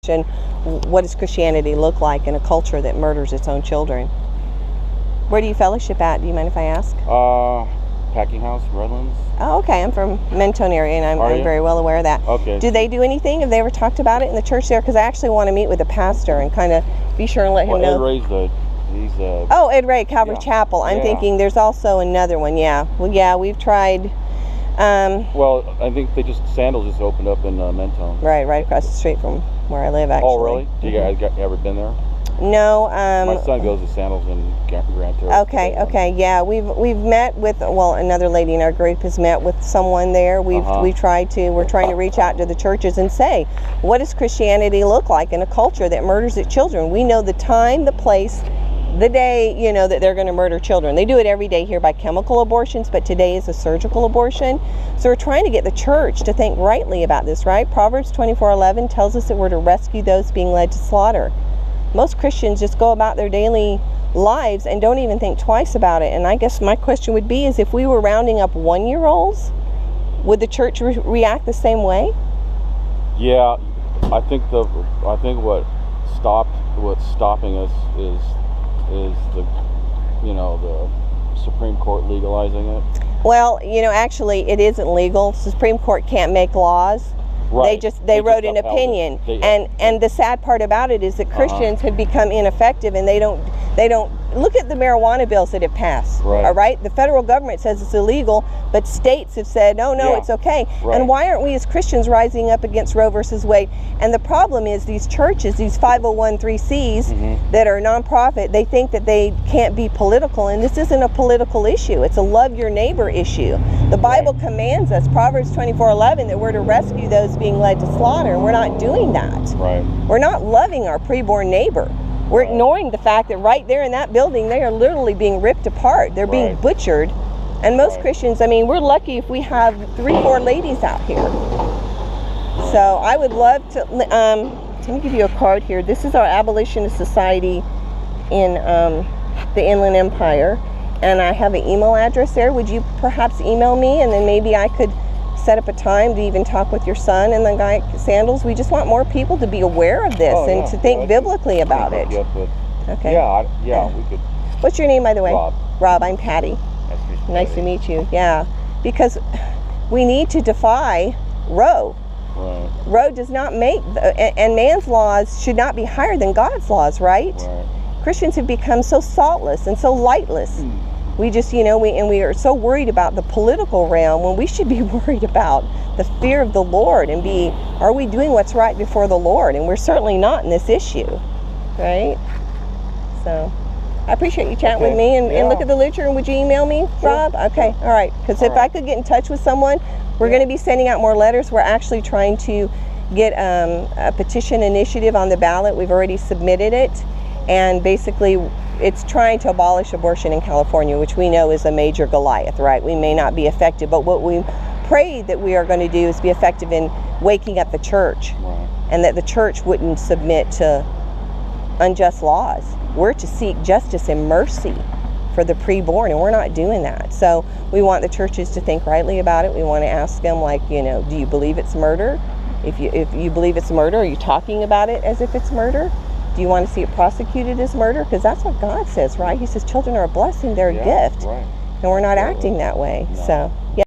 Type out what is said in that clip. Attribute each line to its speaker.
Speaker 1: question, what does Christianity look like in a culture that murders its own children? Where do you fellowship at? Do you mind if I ask?
Speaker 2: Packing House, Redlands.
Speaker 1: Oh, okay. I'm from Mentone area, and I'm very well aware of that.
Speaker 2: Okay.
Speaker 1: Do they do anything? Have they ever talked about it in the church there? Because I actually want to meet with the pastor and kind of be sure and let him know.
Speaker 2: Ed Ray's
Speaker 1: Ed Ray, Calvary Chapel. I'm thinking there's also another one. Yeah. Well, yeah, we've tried.
Speaker 2: Well, I think Sandals just opened up in Mentone.
Speaker 1: Right across the street from where I live, actually.
Speaker 2: Oh, really? Do you guys ever been there?
Speaker 1: No.
Speaker 2: My son goes to Sandals in Grand Terrace.
Speaker 1: Okay, yeah. We've met with, another lady in our group has met with someone there. We're trying to reach out to the churches and say, what does Christianity look like in a culture that murders its children? We know the time, the place, the day, that they're going to murder children. They do it every day here by chemical abortions, but today is a surgical abortion. So we're trying to get the church to think rightly about this, right? Proverbs 24:11 tells us that we're to rescue those being led to slaughter. Most Christians just go about their daily lives and don't even think twice about it. And I guess my question would be is if we were rounding up 1-year-olds, would the church react the same way?
Speaker 2: Yeah, I think what's stopping us is the Supreme Court legalizing it.
Speaker 1: Well, actually it isn't legal. The Supreme Court can't make laws.
Speaker 2: Right.
Speaker 1: They wrote an opinion, and the sad part about it is that Christians have become ineffective, and they don't look at the marijuana bills that have passed.
Speaker 2: Right.
Speaker 1: All right, the federal government says it's illegal, but states have said no, it's okay.
Speaker 2: Right.
Speaker 1: And why aren't we as Christians rising up against Roe versus Wade? And the problem is these churches, these 501(c)(3)s that are nonprofit, they think that they can't be political, and this isn't a political issue. It's a love your neighbor issue. The Bible commands us, Proverbs 24:11, that we're to rescue those being led to slaughter, and we're not doing that.
Speaker 2: Right.
Speaker 1: We're not loving our preborn neighbor. We're ignoring the fact that right there in that building, they are literally being ripped apart. They're being butchered. And most Christians, we're lucky if we have 3-4 ladies out here. So I would love to, let me give you a card here. This is our Abolitionist Society in the Inland Empire. And I have an email address there. Would you perhaps email me, and then maybe I could set up a time to even talk with your son and the guy at Sandals? We just want more people to be aware of this and to think biblically about it. Okay.
Speaker 2: Yeah, we could.
Speaker 1: What's your name, by the way?
Speaker 2: Rob,
Speaker 1: I'm Patty. Nice to meet you. Yeah, because we need to defy Roe.
Speaker 2: Right.
Speaker 1: Roe does not make, and man's laws should not be higher than God's laws, right? Christians have become so saltless and so lightless. We just, we are so worried about the political realm when we should be worried about the fear of the Lord and are we doing what's right before the Lord? And we're certainly not in this issue, right? So I appreciate you chatting with me and look at the literature. And would you email me, Rob? Okay, all right. Because if I could get in touch with someone, we're going to be sending out more letters. We're actually trying to get a petition initiative on the ballot. We've already submitted it. And basically, it's trying to abolish abortion in California, which we know is a major Goliath, right? We may not be effective, but what we pray that we are going to do is be effective in waking up the church, and that the church wouldn't submit to unjust laws. We're to seek justice and mercy for the preborn, and we're not doing that. So we want the churches to think rightly about it. We want to ask them, do you believe it's murder? If you believe it's murder, are you talking about it as if it's murder? Do you want to see it prosecuted as murder? Because that's what God says, right? He says children are a blessing, they're a gift.
Speaker 2: Right.
Speaker 1: And we're not acting that way. No. So